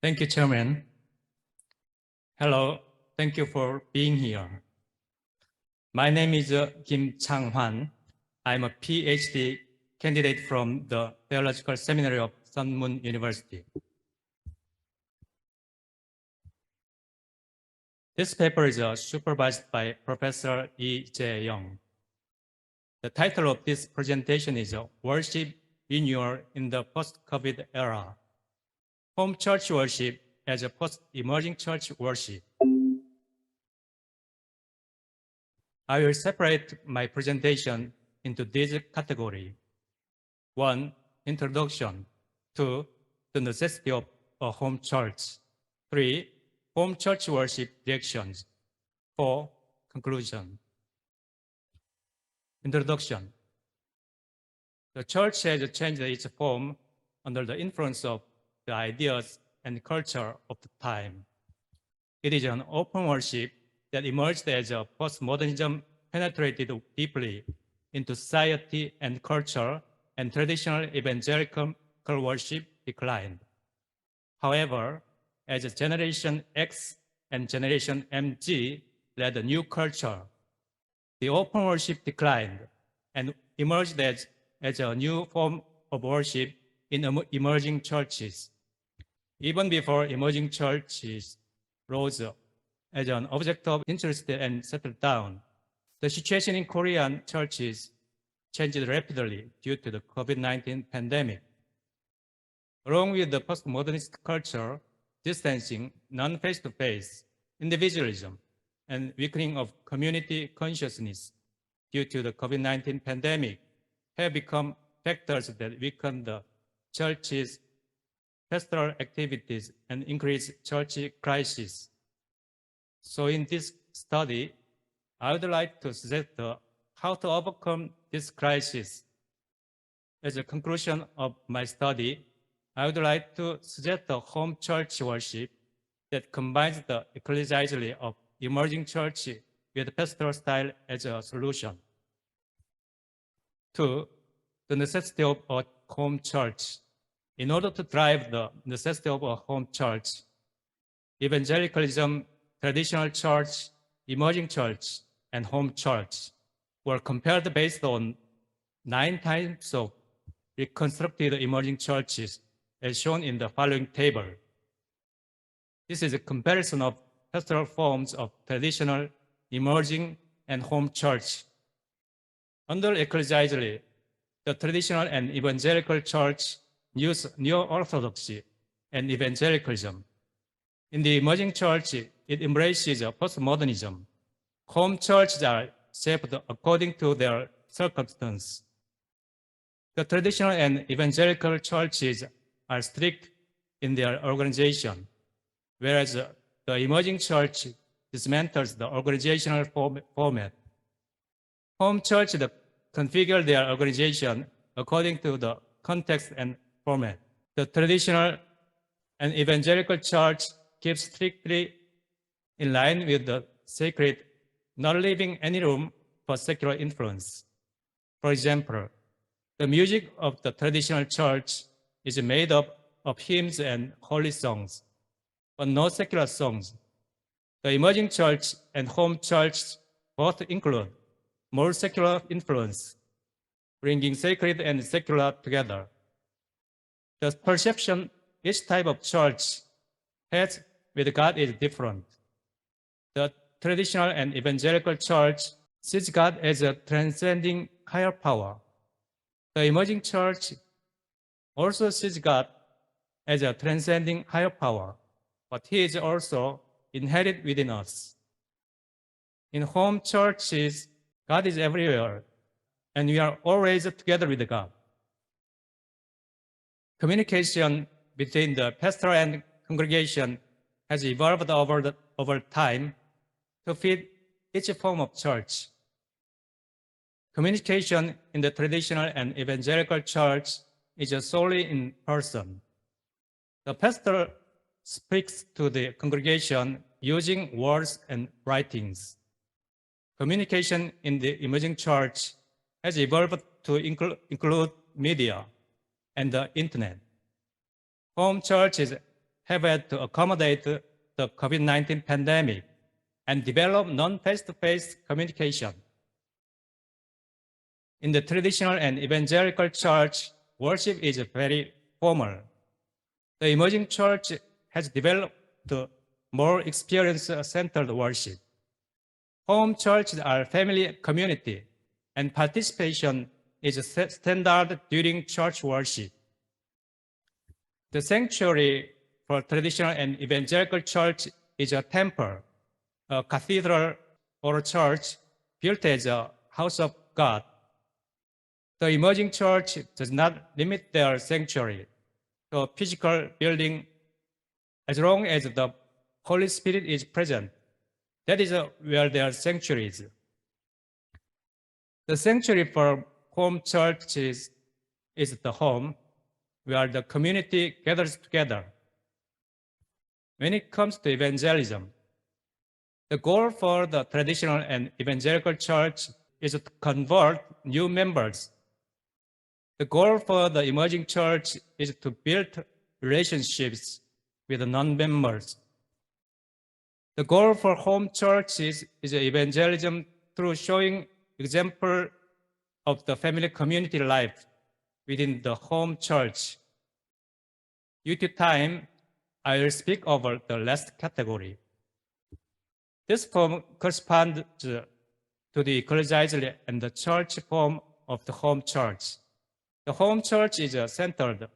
Thank you, Chairman. Hello, thank you for being here. My name is Kim Chang-hwan. I'm a PhD candidate from the Theological Seminary of Sun Moon University. This paper is supervised by Professor Yi Jae-young. The title of this presentation is Worship Renewal in the Post-COVID Era. Home church worship as a post-emerging church worship. I will separate my presentation into these categories. 1. Introduction. 2. The necessity of a home church. 3. Home church worship reactions. 4. Conclusion. Introduction. The church has changed its form under the influence of the ideas and culture of the time. It is an open worship that emerged as a postmodernism penetrated deeply into society and culture, and traditional evangelical worship declined. However, as Generation X and Generation MG led a new culture, the open worship declined and emerged as a new form of worship in emerging churches. Even before emerging churches rose as an object of interest and settled down, the situation in Korean churches changed rapidly due to the COVID-19 pandemic. Along with the postmodernist culture, distancing, non-face-to-face, individualism, and weakening of community consciousness due to the COVID-19 pandemic have become factors that weaken the church's pastoral activities and increase church crisis. So in this study, I would like to suggest how to overcome this crisis. As a conclusion of my study, I would like to suggest a home church worship that combines the ecclesiology of emerging church with pastoral style as a solution. 2. The necessity of a home church. In order to drive the necessity of a home church, evangelicalism, traditional church, emerging church, and home church were compared based on 9 types of reconstructed emerging churches as shown in the following table. This is a comparison of pastoral forms of traditional, emerging, and home church. Under ecclesiology, the traditional and evangelical church use neo-orthodoxy and evangelicalism. In the emerging church, it embraces postmodernism. Home churches are shaped according to their circumstance. The traditional and evangelical churches are strict in their organization, whereas the emerging church dismantles the organizational format. Home churches configure their organization according to the context and format. The traditional and evangelical church keeps strictly in line with the sacred, not leaving any room for secular influence. For example, the music of the traditional church is made up of hymns and holy songs, but no secular songs. The emerging church and home church both include more secular influence, bringing sacred and secular together. The perception each type of church has with God is different. The traditional and evangelical church sees God as a transcending higher power. The emerging church also sees God as a transcending higher power, but He is also inherent within us. In home churches, God is everywhere, and we are always together with God. Communication between the pastor and congregation has evolved over time to fit each form of church. Communication in the traditional and evangelical church is solely in person. The pastor speaks to the congregation using words and writings. Communication in the emerging church has evolved to include media and the internet. Home churches have had to accommodate the COVID-19 pandemic and develop non-face-to-face communication. In the traditional and evangelical church, worship is very formal. The emerging church has developed more experience-centered worship. Home churches are family community, and participation is standard during church worship. The sanctuary for traditional and evangelical church is a temple, a cathedral, or a church built as a house of God. The emerging church does not limit their sanctuary to a physical building as long as the Holy Spirit is present. That is where their sanctuary is. The sanctuary for home churches is the home where the community gathers together. When it comes to evangelism, the goal for the traditional and evangelical church is to convert new members. The goal for the emerging church is to build relationships with the non-members. The goal for home churches is evangelism through showing example of the family community life within the home church. Due to time, I will speak over the last category. This form corresponds to the ecclesiastical and the church form of the home church. The home church is centered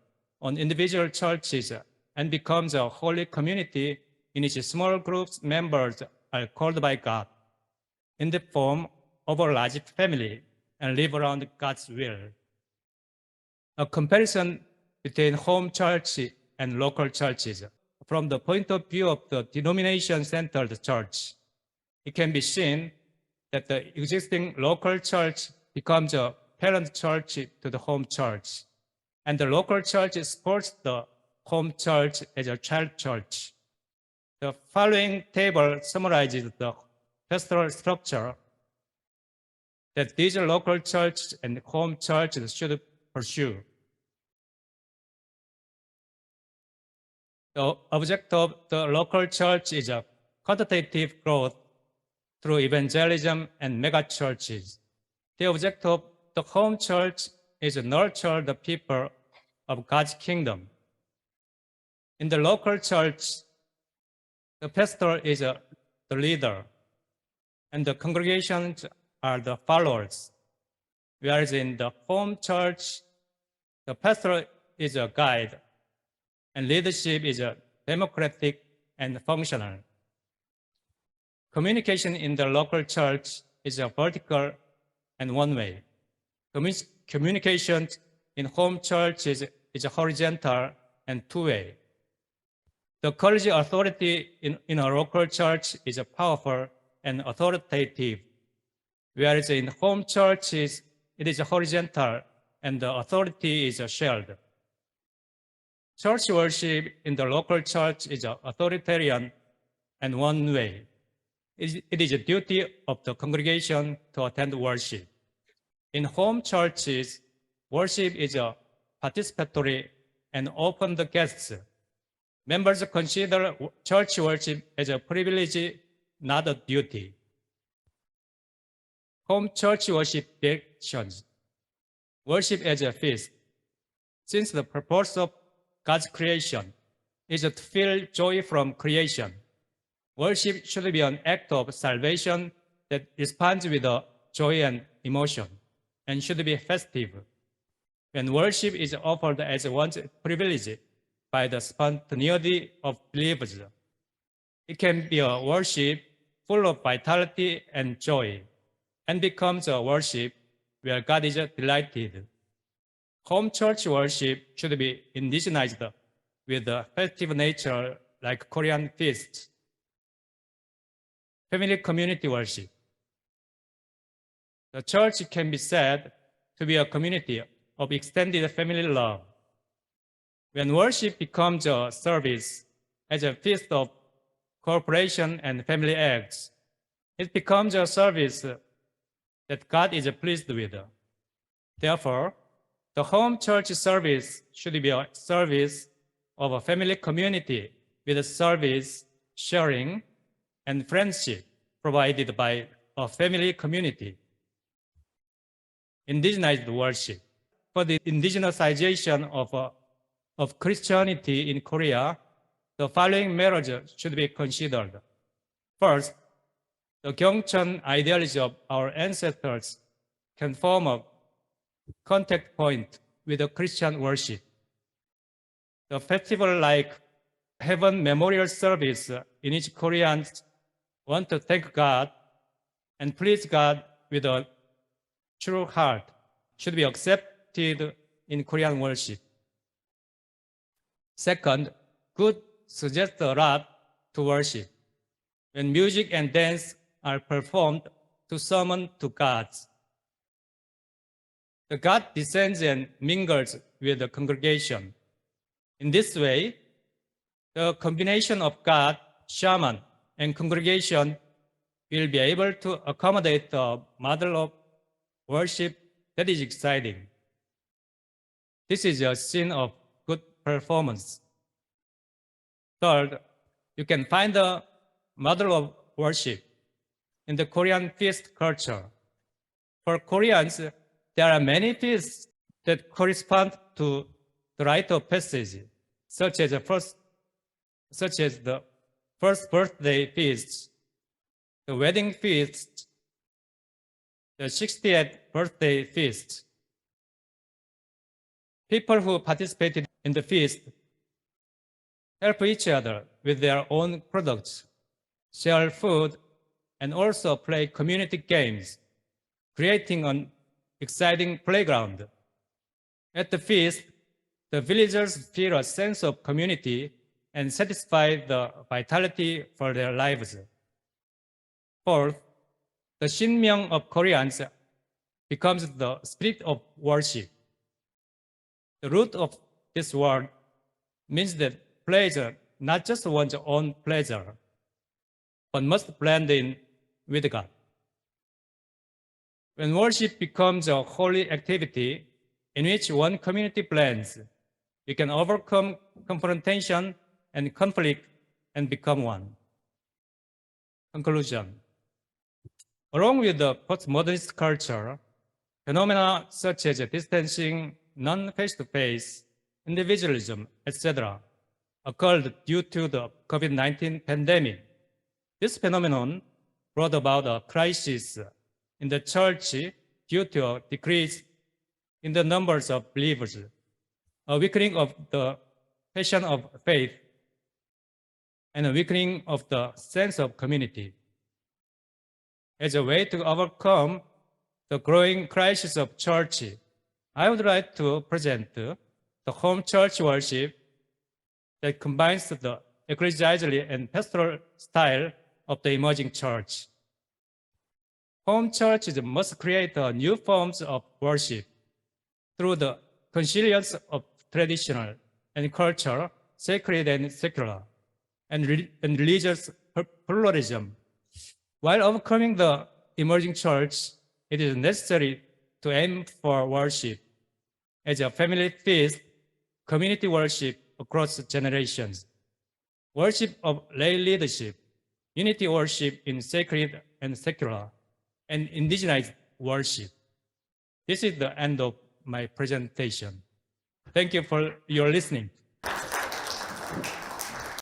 on individual churches and becomes a holy community in which small groups members are called by God in the form of a large family and live around God's will. A comparison between home church and local churches. From the point of view of the denomination-centered church, it can be seen that the existing local church becomes a parent church to the home church, and the local church supports the home church as a child church. The following table summarizes the pastoral structure that these local churches and home churches should pursue. The object of the local church is a quantitative growth through evangelism and megachurches. The object of the home church is to nurture the people of God's kingdom. In the local church, the pastor is the leader, and the congregations are the followers. Whereas in the home church, the pastor is a guide, and leadership is democratic and functional. Communication in the local church is a vertical and one-way. Communication in home church is a horizontal and two-way. The clergy authority in a local church is powerful and authoritative, whereas in home churches, it is horizontal and the authority is shared. Church worship in the local church is authoritarian and one-way. It is a duty of the congregation to attend worship. In home churches, worship is participatory and open to guests. Members consider church worship as a privilege, not a duty. Home church worship directions. Worship as a feast. Since the purpose of God's creation is to feel joy from creation, worship should be an act of salvation that responds with joy and emotion, and should be festive. When worship is offered as one's privilege by the spontaneity of believers, it can be a worship full of vitality and joy, and becomes a worship where God is delighted. Home church worship should be indigenized with a festive nature like Korean feasts. Family community worship. The church can be said to be a community of extended family love. When worship becomes a service as a feast of cooperation and family acts, it becomes a service that God is pleased with. Therefore, the home church service should be a service of a family community with service, sharing, and friendship provided by a family community. Indigenized worship. For the indigenization of Christianity in Korea, the following measures should be considered. First, the Gyeongcheon ideology of our ancestors can form a contact point with the Christian worship. The festival like Heaven Memorial Service in which Koreans want to thank God and please God with a true heart should be accepted in Korean worship. Second, good suggests a lot to worship. When music and dance are performed to summon to God, the God descends and mingles with the congregation. In this way, the combination of God, shaman, and congregation will be able to accommodate the model of worship that is exciting. This is a scene of good performance. Third, you can find the model of worship in the Korean feast culture. For Koreans, there are many feasts that correspond to the rite of passage, such as the first birthday feast, the wedding feast, the 60th birthday feast. People who participated in the feast help each other with their own products, share food, and also play community games, creating an exciting playground. At the feast, the villagers feel a sense of community and satisfy the vitality for their lives. Fourth, the Shinmyeong of Koreans becomes the spirit of worship. The root of this word means that pleasure, not just one's own pleasure, but must blend in with God. When worship becomes a holy activity in which one community blends, you can overcome confrontation and conflict and become one. Conclusion. Along with the postmodernist culture, phenomena such as distancing, non-face-to-face, individualism, etc., occurred due to the COVID-19 pandemic. This phenomenon brought about a crisis in the church due to a decrease in the numbers of believers, a weakening of the passion of faith, and a weakening of the sense of community. As a way to overcome the growing crisis of church, I would like to present the home church worship that combines the ecclesiastical and pastoral style of the emerging church. Home churches must create new forms of worship through the consilience of traditional and cultural, sacred and secular, and religious pluralism. While overcoming the emerging church, it is necessary to aim for worship as a family feast, community worship across generations, worship of lay leadership, unity worship in sacred and secular, and indigenized worship. This is the end of my presentation. Thank you for your listening.